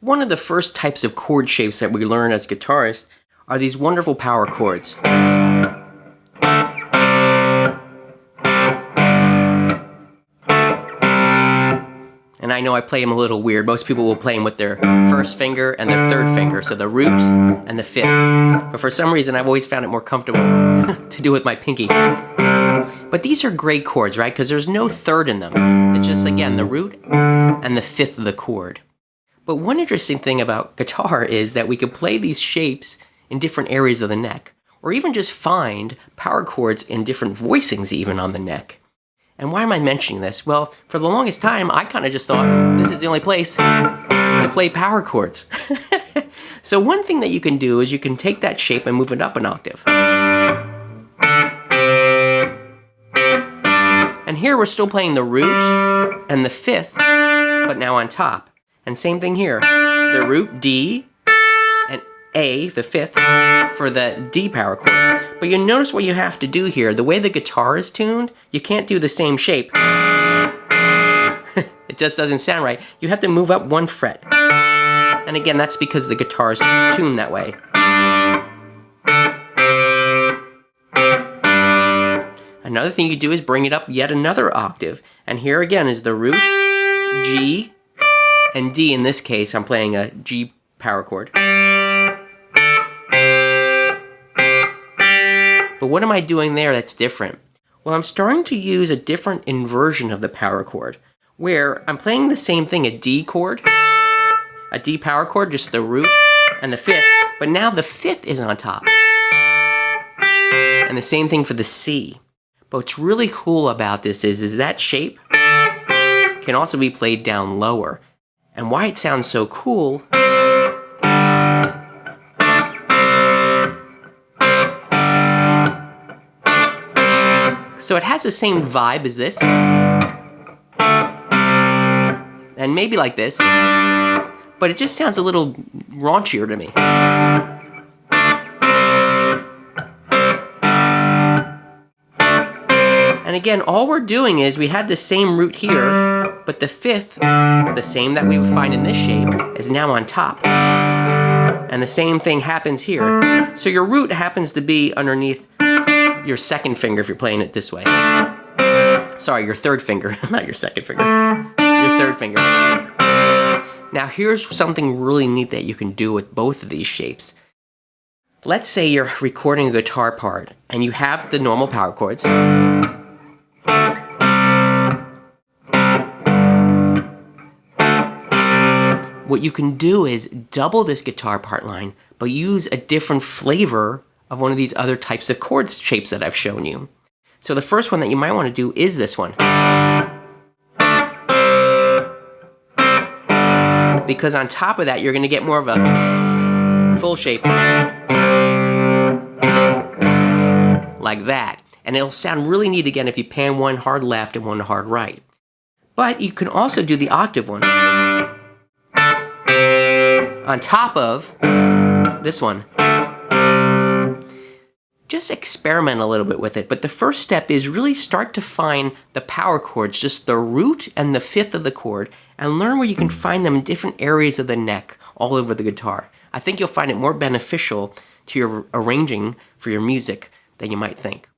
One of the first types of chord shapes that we learn as guitarists are these wonderful power chords. And I know I play them a little weird. Most people will play them with their first finger and their third finger, so the root and the fifth. But for some reason, I've always found it more comfortable to do with my pinky. But these are great chords, right? Because there's no third in them. It's just, again, the root and the fifth of the chord. But one interesting thing about guitar is that we can play these shapes in different areas of the neck, or even just find power chords in different voicings even on the neck. And why am I mentioning this? Well, for the longest time, I kind of just thought this is the only place to play power chords. So one thing that you can do is you can take that shape and move it up an octave. And here we're still playing the root and the fifth, but now on top. And same thing here, the root D and A, the fifth, for the D power chord. But you notice what you have to do here. The way the guitar is tuned, you can't do the same shape. It just doesn't sound right. You have to move up one fret. And again, that's because the guitar is tuned that way. Another thing you do is bring it up yet another octave. And here again is the root, G, and D. In this case, I'm playing a G power chord. But what am I doing there that's different? Well, I'm starting to use a different inversion of the power chord, where I'm playing the same thing, a D chord, a D power chord, just the root and the fifth, but now the fifth is on top. And the same thing for the C. But what's really cool about this is that shape can also be played down lower. And why it sounds so cool so it has the same vibe as this, and maybe like this, but it just sounds a little raunchier to me. And again, all we're doing is we had the same root here, but the fifth, the same that we would find in this shape, is now on top. And the same thing happens here. So your root happens to be underneath your second finger if you're playing it this way. Sorry, your third finger, not your second finger. Your third finger. Now here's something really neat that you can do with both of these shapes. Let's say you're recording a guitar part and you have the normal power chords. What you can do is double this guitar part line, but use a different flavor of one of these other types of chord shapes that I've shown you. So the first one that you might want to do is this one. Because on top of that, you're going to get more of a full shape. Like that. And it'll sound really neat again if you pan one hard left and one hard right. But you can also do the octave one on top of this one. Just experiment a little bit with it, but the first step is really start to find the power chords, just the root and the fifth of the chord, and learn where you can find them in different areas of the neck all over the guitar. I think you'll find it more beneficial to your arranging for your music than you might think.